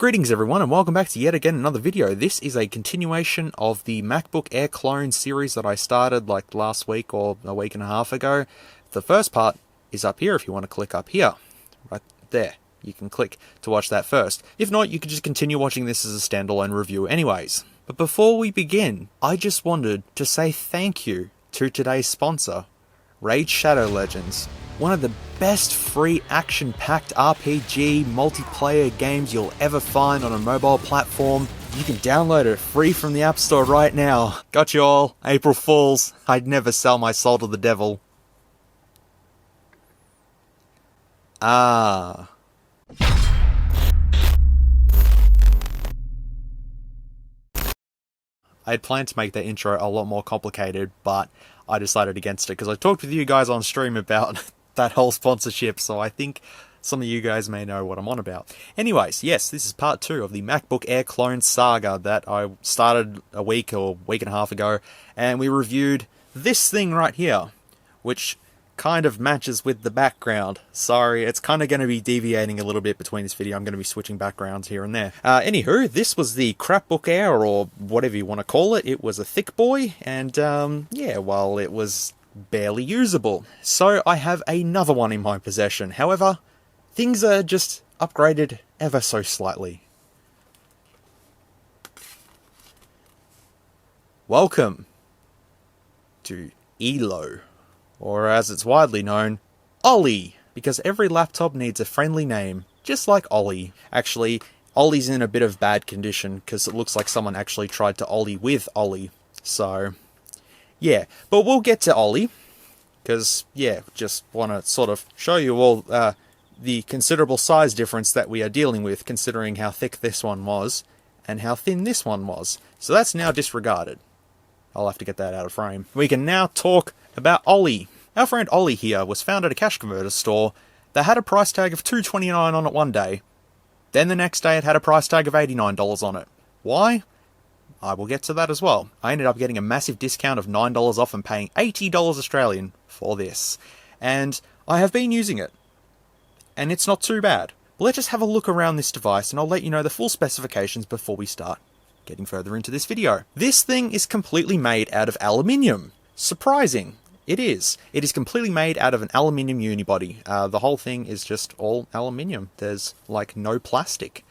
Greetings everyone and welcome back to yet again another video. This is a continuation of the MacBook Air clone series that I started like last week or a week and a half ago. The first part is up here if you want to click up here. Right there. You can click to watch that first. If not, you can just continue watching this as a standalone review anyways. But before we begin, I just wanted to say thank you to today's sponsor, Raid Shadow Legends. One of the best free action-packed RPG multiplayer games you'll ever find on a mobile platform. You can download it free from the App Store right now. Got you all. April Fools. I'd never sell my soul to the devil. I had planned to make that intro a lot more complicated, but I decided against it because I talked with you guys on stream about that whole sponsorship, so I think some of you guys may know what I'm on about. Anyways, yes, this is part 2 of the MacBook Air clone saga that I started a week or week and a half ago, and we reviewed this thing right here, which kind of matches with the background. Sorry, it's kind of going to be deviating a little bit between this video. I'm going to be switching backgrounds here and there. Anywho, this was the Macbook Air, or whatever you want to call it. It was a thick boy, and yeah, well, it was barely usable. So I have another one in my possession. However, things are just upgraded ever so slightly. Welcome to ELO, or as it's widely known, OLLEE, because every laptop needs a friendly name, just like OLLEE. Actually, OLLEE's in a bit of bad condition because it looks like someone actually tried to OLLEE with OLLEE. So yeah, but we'll get to OLLEE, because, yeah, just want to sort of show you all the considerable size difference that we are dealing with, considering how thick this one was, and how thin this one was. So that's now disregarded. I'll have to get that out of frame. We can now talk about OLLEE. Our friend OLLEE here was found at a cash converter store that had a price tag of $229 on it one day. Then the next day it had a price tag of $89 on it. Why? I will get to that as well. I ended up getting a massive discount of $9 off and paying $80 Australian for this. And I have been using it. And it's not too bad. But let's just have a look around this device and I'll let you know the full specifications before we start getting further into this video. This thing is completely made out of aluminium. Surprising. It is. It is completely made out of an aluminium unibody. The whole thing is just all aluminium. There's like no plastic.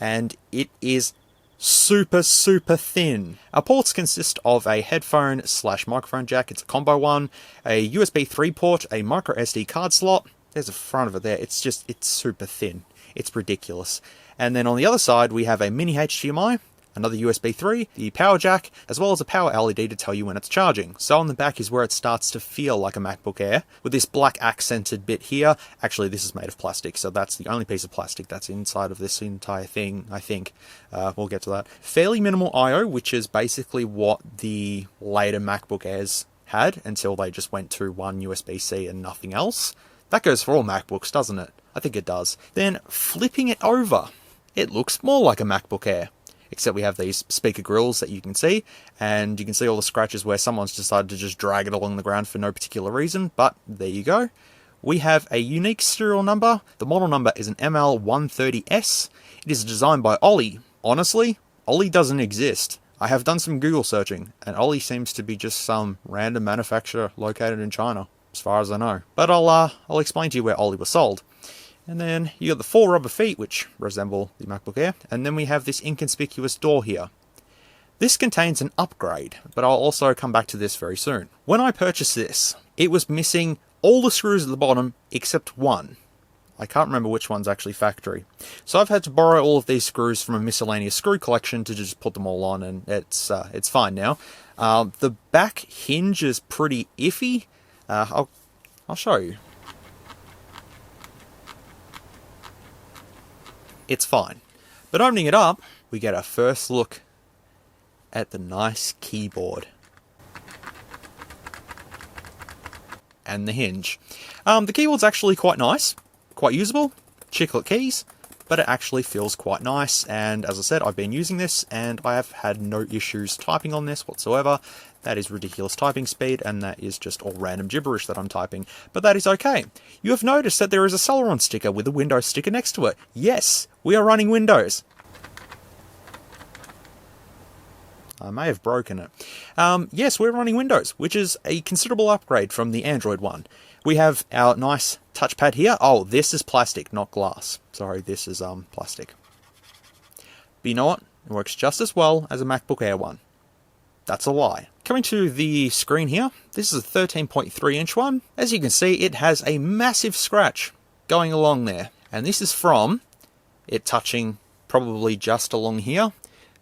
And it is super thin. Our ports consist of a headphone / microphone jack. It's a combo one, a USB 3 port, a micro SD card slot. There's a front of it there. It's super thin. It's ridiculous. And then on the other side we have a mini HDMI, another USB 3, the power jack, as well as a power LED to tell you when it's charging. So on the back is where it starts to feel like a MacBook Air, with this black accented bit here. Actually, this is made of plastic, so that's the only piece of plastic that's inside of this entire thing, I think. We'll get to that. Fairly minimal I/O, which is basically what the later MacBook Airs had, until they just went to one USB-C and nothing else. That goes for all MacBooks, doesn't it? I think it does. Then, flipping it over, it looks more like a MacBook Air. Except we have these speaker grills that you can see, and you can see all the scratches where someone's decided to just drag it along the ground for no particular reason, but there you go. We have a unique serial number. The model number is an ML130s. It is designed by OLLEE. Honestly, OLLEE doesn't exist. I have done some Google searching, and OLLEE seems to be just some random manufacturer located in China, as far as I know. But I'll explain to you where OLLEE was sold. And then you got the 4 rubber feet, which resemble the MacBook Air. And then we have this inconspicuous door here. This contains an upgrade, but I'll also come back to this very soon. When I purchased this, it was missing all the screws at the bottom except one. I can't remember which one's actually factory. So I've had to borrow all of these screws from a miscellaneous screw collection to just put them all on, and it's fine now. The back hinge is pretty iffy. I'll show you. It's fine. But opening it up, we get our first look at the nice keyboard. And the hinge. The keyboard's actually quite nice, quite usable, chiclet keys, but it actually feels quite nice, and as I said, I've been using this, and I have had no issues typing on this whatsoever. That is ridiculous typing speed, and that is just all random gibberish that I'm typing, but that is okay. You have noticed that there is a Celeron sticker with a Windows sticker next to it. Yes, we are running Windows. I may have broken it. Yes, we're running Windows, which is a considerable upgrade from the Android one. We have our nice touchpad here. Oh, this is plastic, not glass. Sorry, this is plastic. But you know what? It works just as well as a MacBook Air one. That's a lie. Coming to the screen here, this is a 13.3 inch one. As you can see, it has a massive scratch going along there. And this is from it touching probably just along here.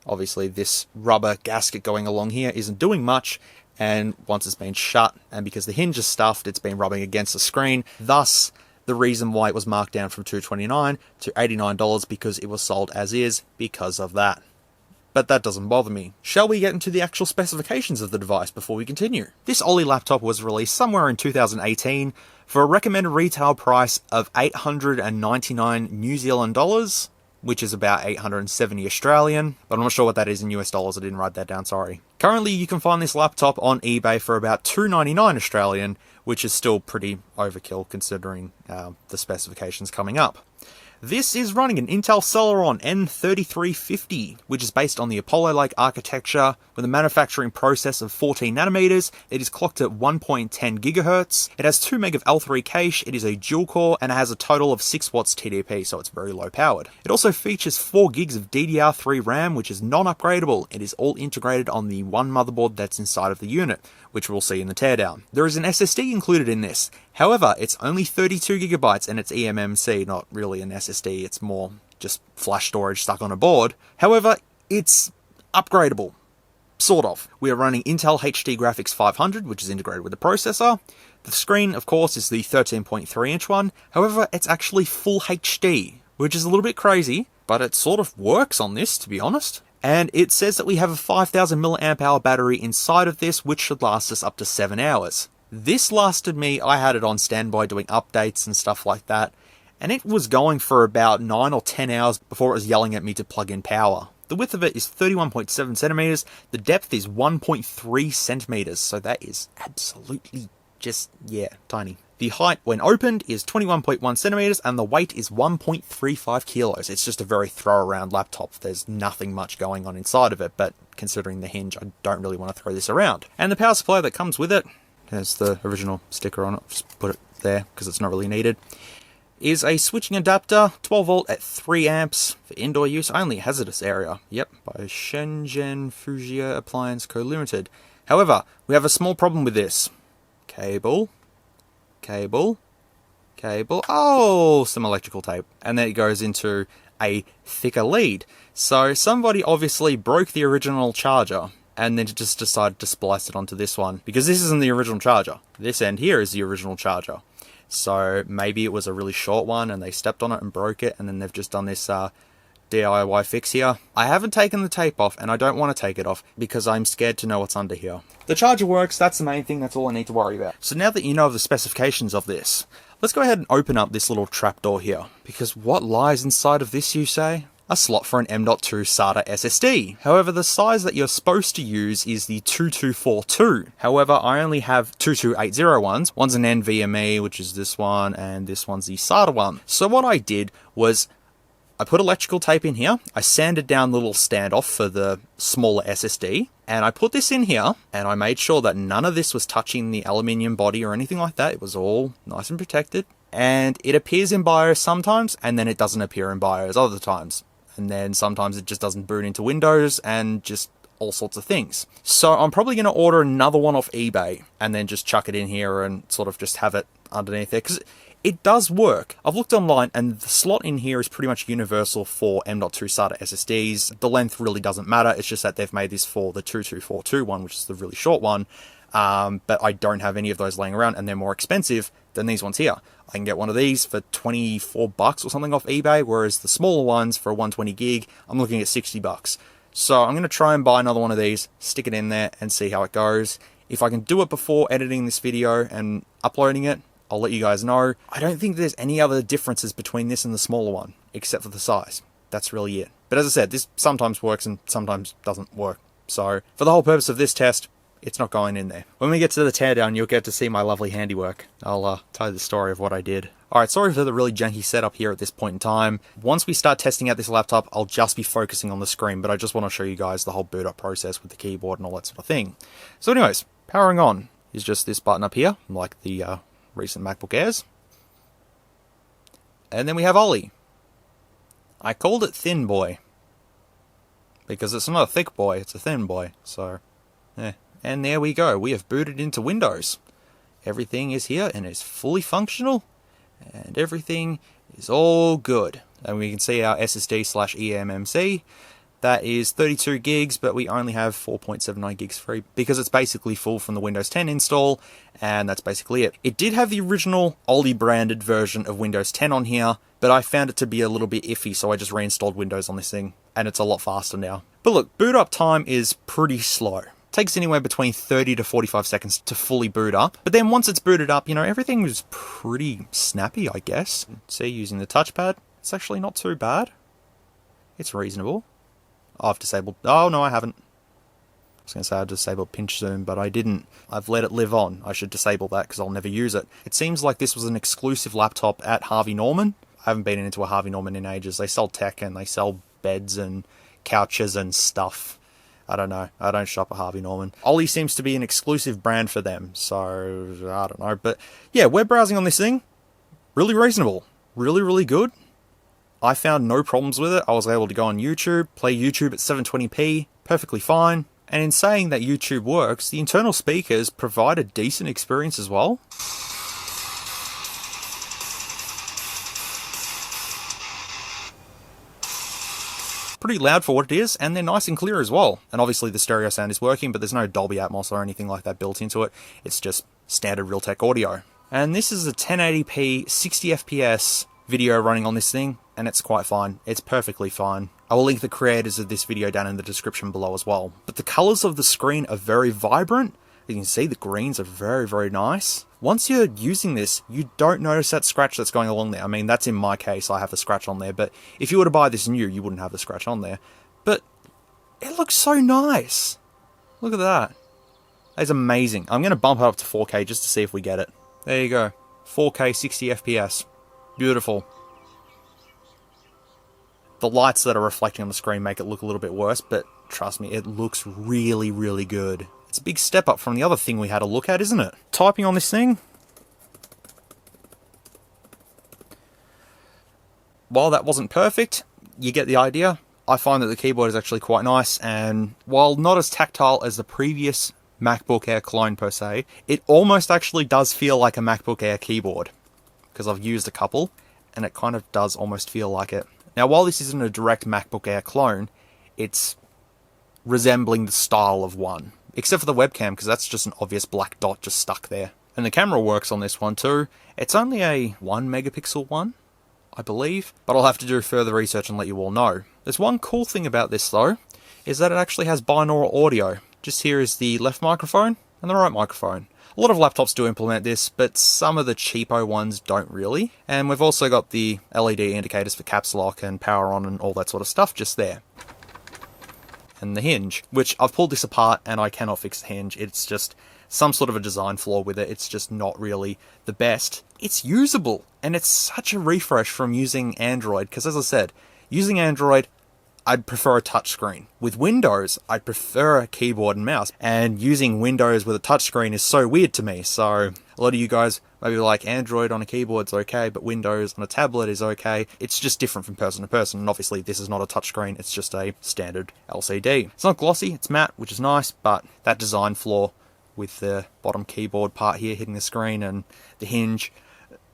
Obviously, this rubber gasket going along here isn't doing much. And once it's been shut, and because the hinge is stuffed, it's been rubbing against the screen. Thus, the reason why it was marked down from $229 to $89 because it was sold as is because of that. But that doesn't bother me. Shall we get into the actual specifications of the device before we continue? This OLLEE laptop was released somewhere in 2018 for a recommended retail price of 899 New Zealand dollars, which is about 870 Australian, but I'm not sure what that is in US dollars. I didn't write that down, sorry. Currently, you can find this laptop on eBay for about $299 Australian, which is still pretty overkill considering the specifications coming up. This is running an Intel Celeron N3350, which is based on the Apollo-like architecture with a manufacturing process of 14 nanometers. It is clocked at 1.10 gigahertz. It has 2 meg of L3 cache. It is a dual core and it has a total of 6 watts TDP, so it's very low powered. It also features 4 gigs of DDR3 RAM, which is non-upgradable. It is all integrated on the one motherboard that's inside of the unit, which we'll see in the teardown. There is an SSD included in this. However, it's only 32 gigabytes and it's eMMC, not really an SSD, it's more just flash storage stuck on a board. However, it's upgradable. Sort of. We are running Intel HD Graphics 500, which is integrated with the processor. The screen, of course, is the 13.3 inch one. However, it's actually full HD, which is a little bit crazy, but it sort of works on this, to be honest. And it says that we have a 5000 mAh battery inside of this, which should last us up to 7 hours. This lasted me, I had it on standby doing updates and stuff like that, and it was going for about 9 or 10 hours before it was yelling at me to plug in power. The width of it is 31.7 centimeters, the depth is 1.3 centimeters, so that is absolutely just, yeah, tiny. The height when opened is 21.1 centimeters and the weight is 1.35 kilos. It's just a very throw around laptop. There's nothing much going on inside of it, but considering the hinge, I don't really want to throw this around. And the power supply that comes with it, has the original sticker on it, just put it there because it's not really needed, is a switching adapter, 12 volt at 3 amps for indoor use only, hazardous area. Yep, by Shenzhen Fujia Appliance Co Limited. However, we have a small problem with this. Cable, oh, some electrical tape. And then it goes into a thicker lead. So somebody obviously broke the original charger and then just decided to splice it onto this one, because this isn't the original charger. This end here is the original charger. So maybe it was a really short one and they stepped on it and broke it, and then they've just done this DIY fix here. I haven't taken the tape off and I don't want to take it off because I'm scared to know what's under here. The charger works, that's the main thing, that's all I need to worry about. So now that you know the specifications of this, let's go ahead and open up this little trapdoor here. Because what lies inside of this, you say? A slot for an M.2 SATA SSD. However, the size that you're supposed to use is the 2242. However, I only have 2280 ones. One's an NVMe, which is this one, and this one's the SATA one. So what I did was I put electrical tape in here, I sanded down the little standoff for the smaller SSD, and I put this in here, and I made sure that none of this was touching the aluminium body or anything like that. It was all nice and protected. And it appears in BIOS sometimes, and then it doesn't appear in BIOS other times. And then sometimes it just doesn't boot into Windows, and just all sorts of things. So I'm probably going to order another one off eBay, and then just chuck it in here and sort of just have it underneath there, because it does work. I've looked online, and the slot in here is pretty much universal for M.2 SATA SSDs. The length really doesn't matter, it's just that they've made this for the 2242 one, which is the really short one. But I don't have any of those laying around, and they're more expensive than these ones here. I can get one of these for 24 bucks or something off eBay, whereas the smaller ones for a 120 gig, I'm looking at 60 bucks. So I'm going to try and buy another one of these, stick it in there, and see how it goes. If I can do it before editing this video and uploading it, I'll let you guys know. I don't think there's any other differences between this and the smaller one, except for the size. That's really it. But as I said, this sometimes works and sometimes doesn't work. So for the whole purpose of this test, it's not going in there. When we get to the teardown, you'll get to see my lovely handiwork. I'll tell you the story of what I did. Alright, sorry for the really janky setup here at this point in time. Once we start testing out this laptop, I'll just be focusing on the screen, but I just want to show you guys the whole boot up process with the keyboard and all that sort of thing. So anyways, powering on is just this button up here, like the recent MacBook Airs. And then we have OLLEE. I called it Thin Boy, because it's not a thick boy, it's a thin boy, so, And there we go, we have booted into Windows. Everything is here and is fully functional, and everything is all good. And we can see our SSD/eMMC. That is 32 gigs, but we only have 4.79 gigs free because it's basically full from the Windows 10 install, and that's basically it. It did have the original OLLEE branded version of Windows 10 on here, but I found it to be a little bit iffy, so I just reinstalled Windows on this thing, and it's a lot faster now. But look, boot up time is pretty slow. Takes anywhere between 30 to 45 seconds to fully boot up. But then once it's booted up, you know, everything was pretty snappy, I guess. See, using the touchpad, it's actually not too bad. It's reasonable. I've disabled... Oh, no, I haven't. I was going to say I disabled pinch zoom, but I didn't. I've let it live on. I should disable that because I'll never use it. It seems like this was an exclusive laptop at Harvey Norman. I haven't been into a Harvey Norman in ages. They sell tech and they sell beds and couches and stuff. I don't know. I don't shop at Harvey Norman. OLLEE seems to be an exclusive brand for them, so I don't know. But yeah, web browsing on this thing, really reasonable. Really, really good. I found no problems with it. I was able to go on YouTube, play YouTube at 720p, perfectly fine. And in saying that YouTube works, the internal speakers provide a decent experience as well. Pretty loud for what it is, and they're nice and clear as well. And obviously the stereo sound is working, but there's no Dolby Atmos or anything like that built into it. It's just standard Realtek audio. And this is a 1080p 60 FPS video running on this thing, and it's quite fine. It's perfectly fine. I will link the creators of this video down in the description below as well. But the colors of the screen are very vibrant. You can see the greens are very, very nice. Once you're using this, you don't notice that scratch that's going along there. I mean, that's in my case, I have the scratch on there, but if you were to buy this new, you wouldn't have the scratch on there. But it looks so nice. Look at that. That's amazing. I'm going to bump it up to 4K just to see if we get it. There you go. 4K 60 FPS. Beautiful. The lights that are reflecting on the screen make it look a little bit worse, but trust me, it looks really, really good. It's a big step up from the other thing we had a look at, isn't it? Typing on this thing. While that wasn't perfect, you get the idea. I find that the keyboard is actually quite nice, and while not as tactile as the previous MacBook Air clone per se, it almost actually does feel like a MacBook Air keyboard, because I've used a couple, and it kind of does almost feel like it. Now, while this isn't a direct MacBook Air clone, it's resembling the style of one. Except for the webcam, because that's just an obvious black dot just stuck there. And the camera works on this one too. It's only a 1 megapixel one, I believe, but I'll have to do further research and let you all know. There's one cool thing about this though, is that it actually has binaural audio. Just here is the left microphone and the right microphone. A lot of laptops do implement this, but some of the cheapo ones don't really. And we've also got the LED indicators for caps lock and power on and all that sort of stuff just there. And the hinge, which I've pulled this apart and I cannot fix the hinge. It's just some sort of a design flaw with it. It's just not really the best. It's usable, and it's such a refresh from using Android, because as I said, using Android, I'd prefer a touchscreen. With Windows, I'd prefer a keyboard and mouse, and using Windows with a touchscreen is so weird to me. So a lot of you guys maybe like Android on a keyboard's okay, but Windows on a tablet is okay. It's just different from person to person, and obviously this is not a touchscreen, it's just a standard LCD. It's not glossy, it's matte, which is nice, but that design flaw with the bottom keyboard part here hitting the screen and the hinge,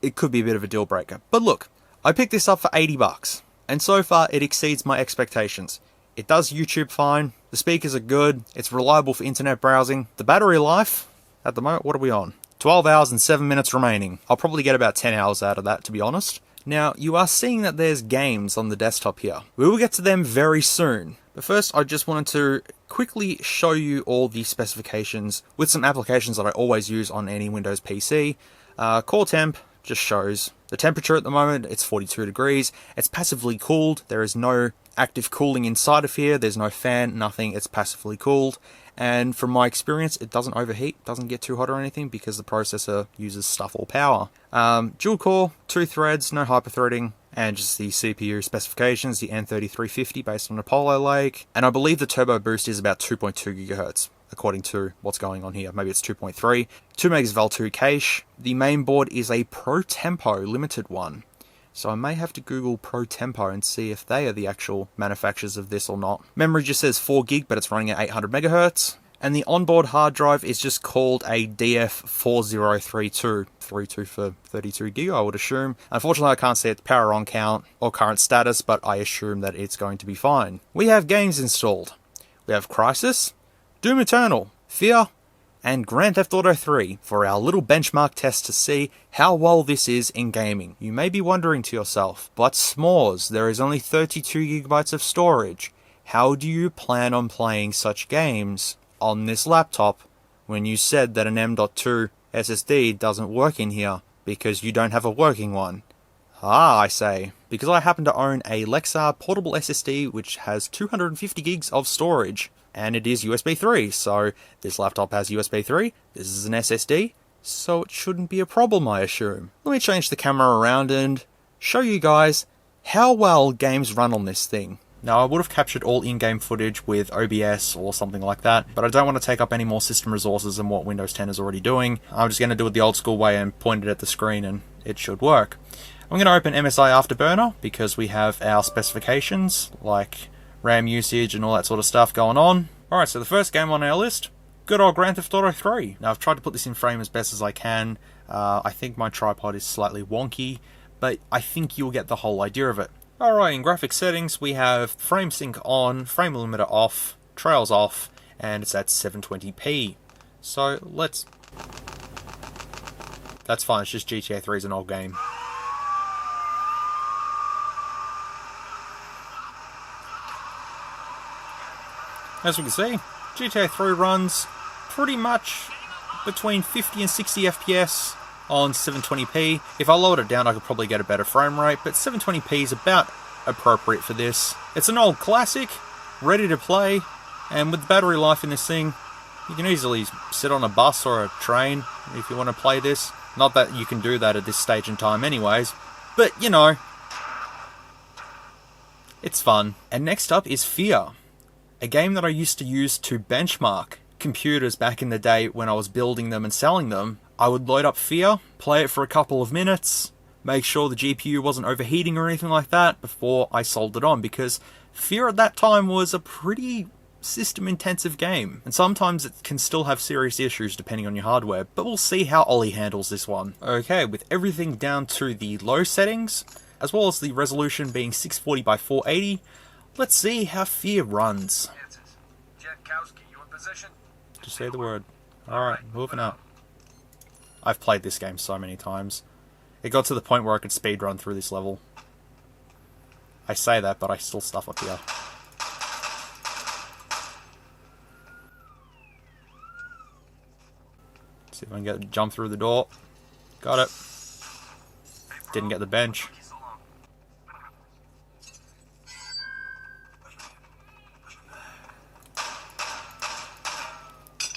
it could be a bit of a deal breaker. But look, I picked this up for 80 bucks. And so far, it exceeds my expectations. It does YouTube fine, the speakers are good, it's reliable for internet browsing. The battery life, at the moment, what are we on? 12 hours and 7 minutes remaining. I'll probably get about 10 hours out of that, to be honest. Now, you are seeing that there's games on the desktop here. We will get to them very soon. But first, I just wanted to quickly show you all the specifications with some applications that I always use on any Windows PC. Core temp just shows the temperature at the moment. It's 42 degrees. It's passively cooled. There is no active cooling inside of here. There's no fan, nothing. It's passively cooled. and from my experience, it doesn't overheat, doesn't get too hot or anything, because the processor uses stuff all power. Dual core, 2 threads, no hyperthreading, and just the CPU specifications, the N3350 based on Apollo Lake, and I believe the turbo boost is about 2.2 GHz, according to what's going on here. Maybe it's 2.3. 2 megs of L2 cache. The main board is a Pro Tempo limited one, so I may have to Google Pro Tempo and see if they are the actual manufacturers of this or not. Memory just says 4 gig, but it's running at 800 megahertz. And the onboard hard drive is just called a DF4032. 32 for 32 gig, I would assume. Unfortunately, I can't see its power on count or current status, but I assume that it's going to be fine. We have games installed. We have Crysis, Doom Eternal, F.E.A.R, and Grand Theft Auto 3 for our little benchmark test to see how well this is in gaming. You may be wondering to yourself, but s'mores, there is only 32 gigabytes of storage. How do you plan on playing such games on this laptop when you said that an M.2 SSD doesn't work in here because you don't have a working one? Ah, I say, because I happen to own a Lexar portable SSD which has 250 gigs of storage, and it is USB 3, so this laptop has USB 3, this is an SSD, so it shouldn't be a problem, I assume. Let me change the camera around and show you guys how well games run on this thing. Now, I would have captured all in-game footage with OBS or something like that, but I don't want to take up any more system resources than what Windows 10 is already doing. I'm just going to do it the old school way and point it at the screen and it should work. I'm going to open MSI Afterburner because we have our specifications, like RAM usage and all that sort of stuff going on. Alright, so the first game on our list, good old Grand Theft Auto 3. Now, I've tried to put this in frame as best as I can. I think my tripod is slightly wonky, but I think you'll get the whole idea of it. Alright, in graphics settings, we have frame sync on, frame limiter off, trails off, and it's at 720p. So, let's... That's fine, it's just GTA 3 is an old game. As we can see, GTA 3 runs pretty much between 50 and 60 FPS on 720p. If I lowered it down, I could probably get a better frame rate, but 720p is about appropriate for this. It's an old classic, ready to play, and with the battery life in this thing, you can easily sit on a bus or a train if you want to play this. Not that you can do that at this stage in time anyways, but you know, it's fun. And next up is F.E.A.R, a game that I used to use to benchmark computers back in the day when I was building them and selling them. I would load up F.E.A.R, play it for a couple of minutes, make sure the GPU wasn't overheating or anything like that before I sold it on, because F.E.A.R at that time was a pretty system-intensive game, and sometimes it can still have serious issues depending on your hardware, but we'll see how OLLEE handles this one. Okay, with everything down to the low settings, as well as the resolution being 640 by 480, let's see how F.E.A.R runs. Just say the word. Alright, moving up. I've played this game so many times. It got to the point where I could speedrun through this level. I say that, but I still stuff up here. See if I can jump through the door. Got it. Didn't get the bench.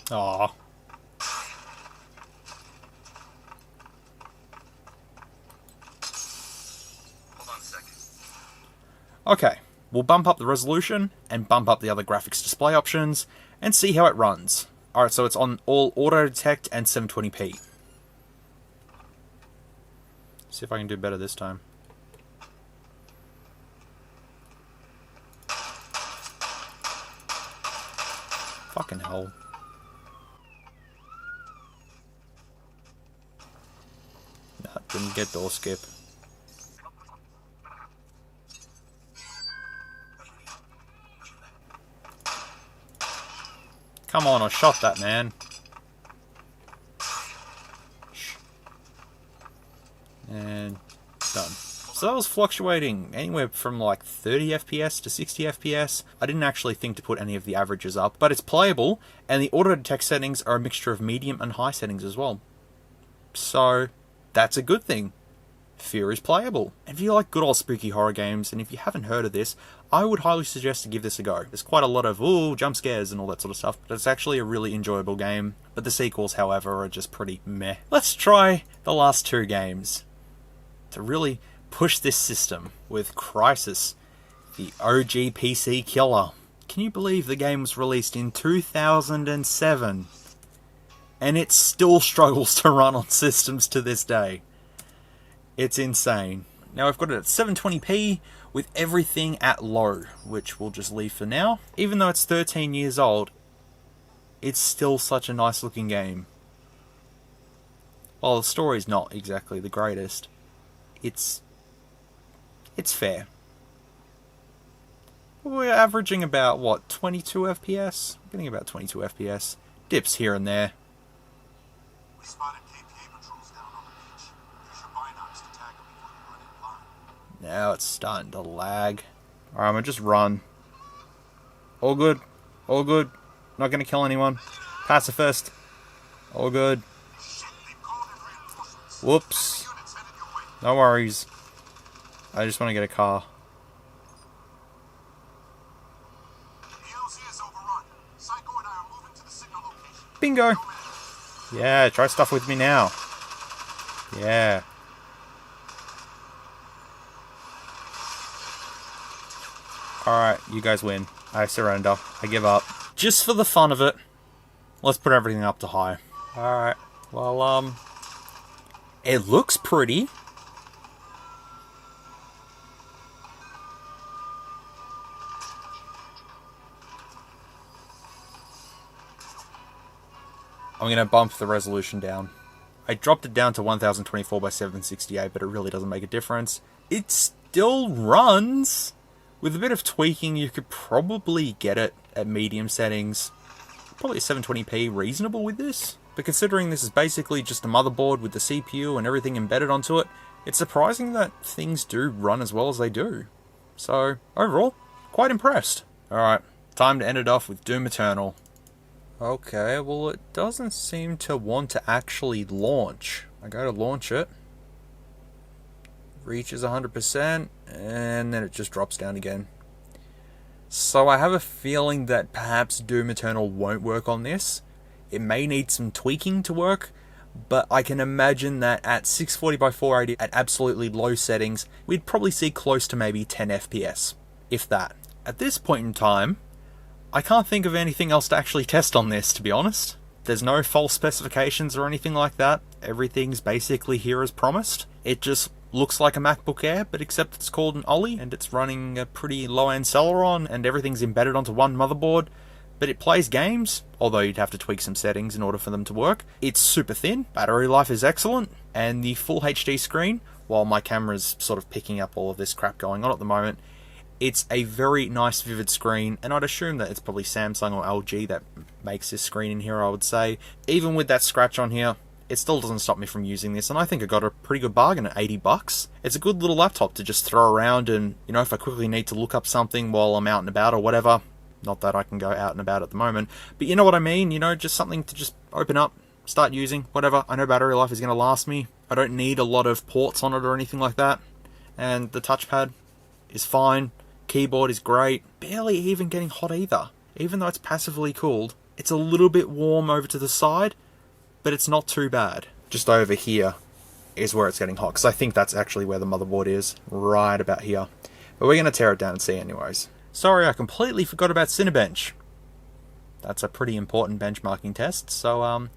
Aww. Okay, we'll bump up the resolution and bump up the other graphics display options and see how it runs. Alright, so it's on all auto detect and 720p. See if I can do better this time. Fucking hell. Nah, didn't get door skip. Come on, I shot that, man. And done. So that was fluctuating anywhere from like 30 FPS to 60 FPS. I didn't actually think to put any of the averages up, but it's playable, and the auto detect settings are a mixture of medium and high settings as well. So that's a good thing. F.E.A.R is playable. And if you like good old spooky horror games, and if you haven't heard of this, I would highly suggest to give this a go. There's quite a lot of, ooh, jump scares and all that sort of stuff, but it's actually a really enjoyable game. But the sequels, however, are just pretty meh. Let's try the last 2 games to really push this system with Crysis, the OG PC killer. Can you believe the game was released in 2007? And it still struggles to run on systems to this day. It's insane. Now I've got it at 720p with everything at low, which we'll just leave for now. Even though it's 13 years old, it's still such a nice looking game. While the story's not exactly the greatest, it's fair. We're averaging about, what, 22 FPS? I'm getting about 22 FPS. Dips here and there. We spotted KPA patrols down on the beach. Use your binocs to tag them before you run in blind. Now it's starting to lag. Alright, I'm gonna just run. All good. All good. Not gonna kill anyone. Pacifist. All good. Whoops. No worries. I just want to get a car. Bingo! Yeah, try stuff with me now. Yeah. Alright, you guys win. I surrender. I give up. Just for the fun of it, let's put everything up to high. Alright, well, it looks pretty. I'm going to bump the resolution down. I dropped it down to 1024 by 768, but it really doesn't make a difference. It still runs. With a bit of tweaking, you could probably get it at medium settings. Probably a 720p reasonable with this. But considering this is basically just a motherboard with the CPU and everything embedded onto it, it's surprising that things do run as well as they do. So, overall, quite impressed. Alright, time to end it off with Doom Eternal. Okay, well it doesn't seem to want to actually launch. I go to launch it. Reaches 100%, and then it just drops down again. So I have a feeling that perhaps Doom Eternal won't work on this. It may need some tweaking to work, but I can imagine that at 640 by 480 at absolutely low settings, we'd probably see close to maybe 10 FPS, if that. At this point in time, I can't think of anything else to actually test on this, to be honest. There's no false specifications or anything like that. Everything's basically here as promised. It just looks like a MacBook Air, but except it's called an OLLEE, and it's running a pretty low-end Celeron, and everything's embedded onto one motherboard. But it plays games, although you'd have to tweak some settings in order for them to work. It's super thin, battery life is excellent, and the full HD screen, while my camera's sort of picking up all of this crap going on at the moment, it's a very nice vivid screen, and I'd assume that it's probably Samsung or LG that makes this screen in here, I would say. Even with that scratch on here, it still doesn't stop me from using this, and I think I got a pretty good bargain at 80 bucks. It's a good little laptop to just throw around, and, you know, if I quickly need to look up something while I'm out and about or whatever, not that I can go out and about at the moment, but you know what I mean, you know, just something to just open up, start using, whatever. I know battery life is going to last me. I don't need a lot of ports on it or anything like that, and the touchpad is fine. Keyboard is great. Barely even getting hot either. Even though it's passively cooled, it's a little bit warm over to the side, but it's not too bad. Just over here is where it's getting hot, because I think that's actually where the motherboard is, right about here. But we're going to tear it down and see anyways. Sorry, I completely forgot about Cinebench. That's a pretty important benchmarking test, so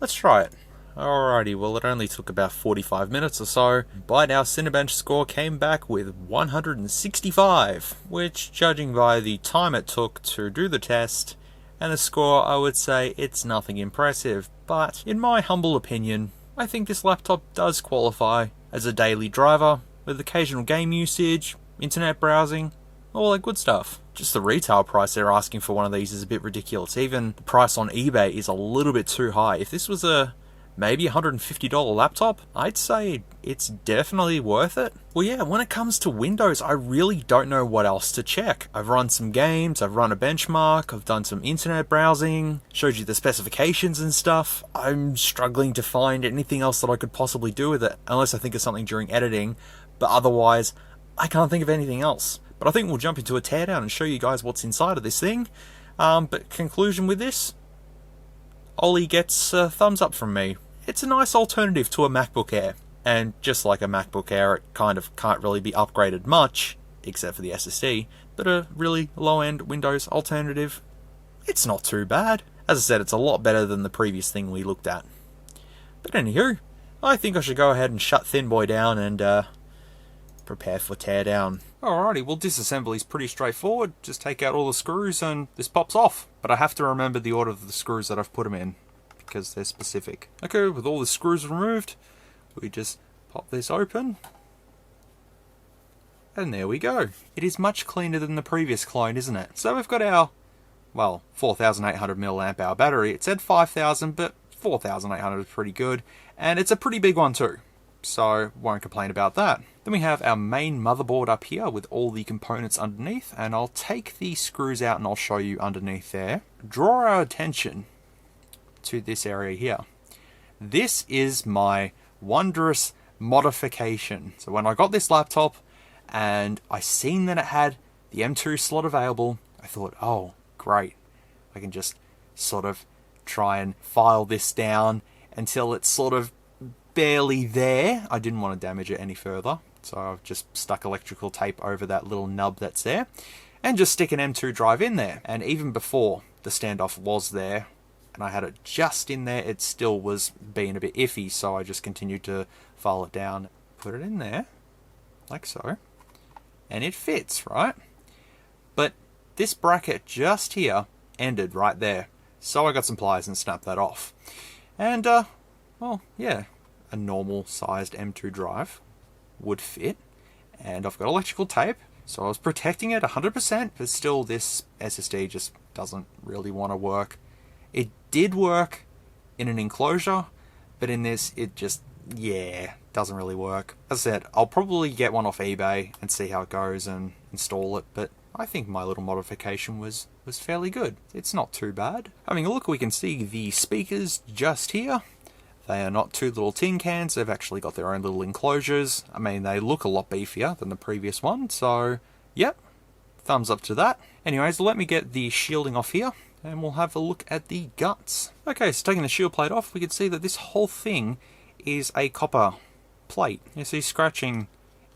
let's try it. Alrighty, well it only took about 45 minutes or so, but our Cinebench score came back with 165, which, judging by the time it took to do the test, and the score, I would say it's nothing impressive, but in my humble opinion, I think this laptop does qualify as a daily driver, with occasional game usage, internet browsing, all that good stuff. Just the retail price they're asking for one of these is a bit ridiculous. Even the price on eBay is a little bit too high. If this was a maybe $150 laptop, I'd say it's definitely worth it. Well yeah, when it comes to Windows, I really don't know what else to check. I've run some games, I've run a benchmark, I've done some internet browsing, showed you the specifications and stuff. I'm struggling to find anything else that I could possibly do with it, unless I think of something during editing, but otherwise, I can't think of anything else. But I think we'll jump into a teardown and show you guys what's inside of this thing. But conclusion with this, OLLEE gets a thumbs up from me. It's a nice alternative to a MacBook Air. And just like a MacBook Air, it kind of can't really be upgraded much, except for the SSD, but a really low-end Windows alternative, it's not too bad. As I said, it's a lot better than the previous thing we looked at. But anywho, I think I should go ahead and shut Thinboy down and prepare for teardown. Alrighty, well, disassembly is pretty straightforward. Just take out all the screws and this pops off. But I have to remember the order of the screws that I've put them in, because they're specific. Okay, with all the screws removed, we just pop this open. And there we go. It is much cleaner than the previous clone, isn't it? So we've got our, well, 4,800 mAh battery. It said 5,000, but 4,800 is pretty good. And it's a pretty big one too, so won't complain about that. Then we have our main motherboard up here with all the components underneath, and I'll take the screws out and I'll show you underneath there. Draw our attention to this area here. This is my wondrous modification. So when I got this laptop and I seen that it had the M2 slot available, I thought, oh, great. I can just sort of try and file this down until it's sort of barely there. I didn't want to damage it any further, so I've just stuck electrical tape over that little nub that's there and just stick an M2 drive in there. And even before the standoff was there and I had it just in there, it still was being a bit iffy, so I just continued to file it down, put it in there like so, and it fits, right? But this bracket just here ended right there, so I got some pliers and snapped that off. And well, yeah, a normal sized M2 drive would fit, and I've got electrical tape, so I was protecting it 100%, but still this SSD just doesn't really want to work. It did work in an enclosure, but in this it just, yeah, doesn't really work. As I said, I'll probably get one off eBay and see how it goes and install it, but I think my little modification was fairly good. It's not too bad. Having a look, we can see the speakers just here. They are not two little tin cans, they've actually got their own little enclosures. I mean, they look a lot beefier than the previous one, so yep, thumbs up to that. Anyways, let me get the shielding off here, and we'll have a look at the guts. Okay, so taking the shield plate off, we can see that this whole thing is a copper plate. You see scratching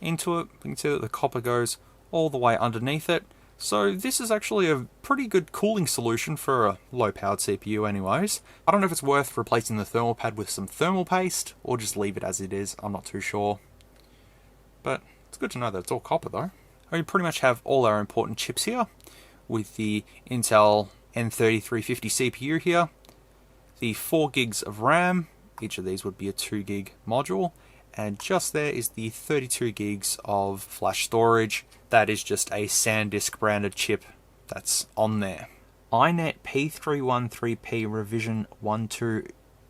into it, we can see that the copper goes all the way underneath it. So this is actually a pretty good cooling solution for a low-powered CPU anyways. I don't know if it's worth replacing the thermal pad with some thermal paste, or just leave it as it is, I'm not too sure. But it's good to know that it's all copper though. We pretty much have all our important chips here, with the Intel N3350 CPU here, the 4 gigs of RAM, each of these would be a 2 gig module, and just there is the 32 gigs of flash storage. That is just a SanDisk branded chip that's on there. iNet P313P revision 12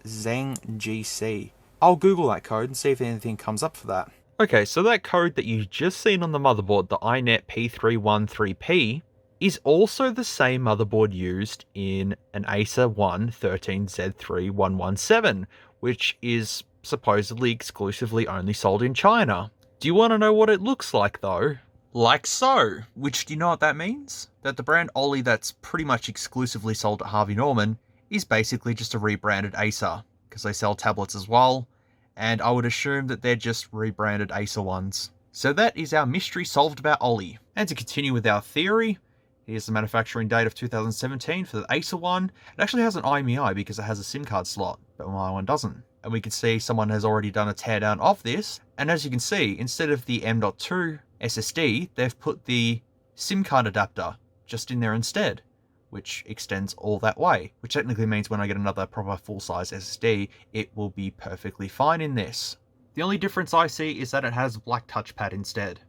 Zeng GC. I'll Google that code and see if anything comes up for that. Okay, so that code that you just seen on the motherboard, the iNet P313P, is also the same motherboard used in an Acer 13Z3117, which is supposedly exclusively only sold in China. Do you want to know what it looks like though? Like so. Which, do you know what that means? That the brand OLLEE that's pretty much exclusively sold at Harvey Norman is basically just a rebranded Acer, because they sell tablets as well, and I would assume that they're just rebranded Acer ones. So that is our mystery solved about OLLEE. And to continue with our theory, here's the manufacturing date of 2017 for the Acer one. It actually has an IMEI because it has a SIM card slot, but my one doesn't. And we can see someone has already done a teardown of this, and as you can see, instead of the M.2 SSD, they've put the SIM card adapter just in there instead, which extends all that way, which technically means when I get another proper full-size SSD, it will be perfectly fine in this. The only difference I see is that it has a black touchpad instead,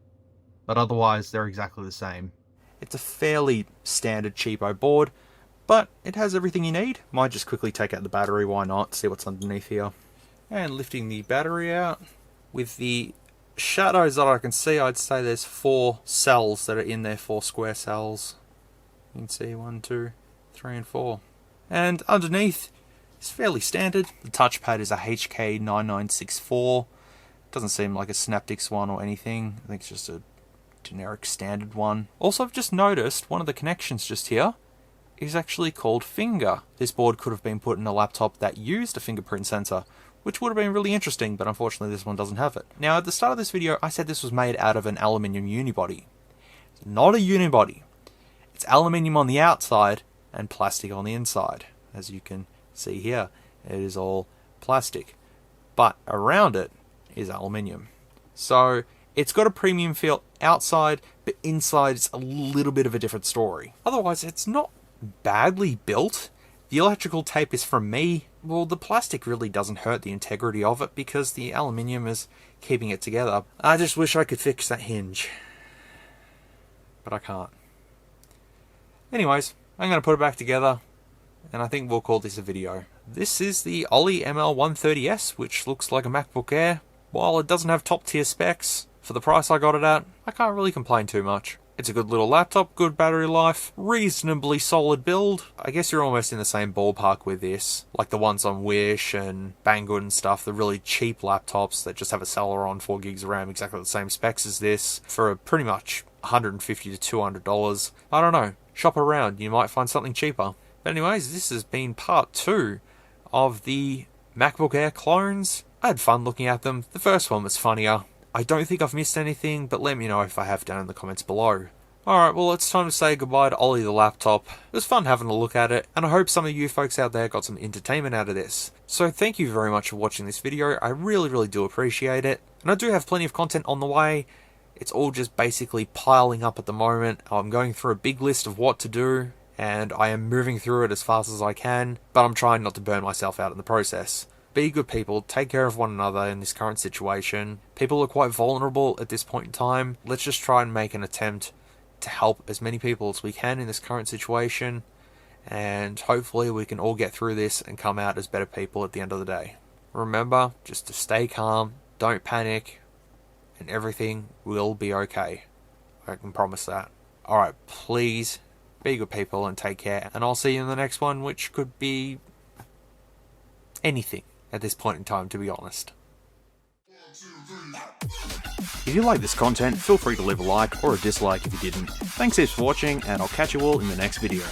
but otherwise they're exactly the same. It's a fairly standard cheapo board, but it has everything you need. Might just quickly take out the battery, why not, see what's underneath here. And lifting the battery out, with the shadows that I can see, I'd say there's 4 cells that are in there, 4 square cells. You can see 1, 2, 3 and 4. And underneath is fairly standard. The touchpad is a HK9964. Doesn't seem like a Synaptics one or anything. I think it's just a generic standard one. Also, I've just noticed one of the connections just here is actually called finger. This board could have been put in a laptop that used a fingerprint sensor, which would have been really interesting, but unfortunately this one doesn't have it. Now, at the start of this video, I said this was made out of an aluminium unibody. It's not a unibody. It's aluminium on the outside and plastic on the inside. As you can see here, it is all plastic, but around it is aluminium. So it's got a premium feel outside, but inside it's a little bit of a different story. Otherwise, it's not badly built. The electrical tape is from me. Well, the plastic really doesn't hurt the integrity of it because the aluminium is keeping it together. I just wish I could fix that hinge, but I can't. Anyways, I'm going to put it back together, and I think we'll call this a video. This is the OLLEE ML130s, which looks like a MacBook Air. While it doesn't have top tier specs, for the price I got it at, I can't really complain too much. It's a good little laptop, good battery life, reasonably solid build. I guess you're almost in the same ballpark with this, like the ones on Wish and Banggood and stuff, the really cheap laptops that just have a Celeron 4 gigs of RAM, exactly the same specs as this, for pretty much $150 to $200. I don't know, shop around, you might find something cheaper. But anyways, this has been part 2 of the MacBook Air clones. I had fun looking at them. The first one was funnier. I don't think I've missed anything, but let me know if I have down in the comments below. Alright, well, it's time to say goodbye to OLLEE the laptop. It was fun having a look at it, and I hope some of you folks out there got some entertainment out of this. So thank you very much for watching this video. I really do appreciate it. And I do have plenty of content on the way. It's all just basically piling up at the moment. I'm going through a big list of what to do, and I am moving through it as fast as I can, but I'm trying not to burn myself out in the process. Be good people, take care of one another in this current situation. People are quite vulnerable at this point in time. Let's just try and make an attempt to help as many people as we can in this current situation, and hopefully we can all get through this and come out as better people at the end of the day. Remember, just to stay calm, don't panic, and everything will be okay. I can promise that. Alright, please be good people and take care, and I'll see you in the next one, which could be anything at this point in time, to be honest. If you like this content, feel free to leave a like or a dislike if you didn't. Thanks heaps for watching, and I'll catch you all in the next video.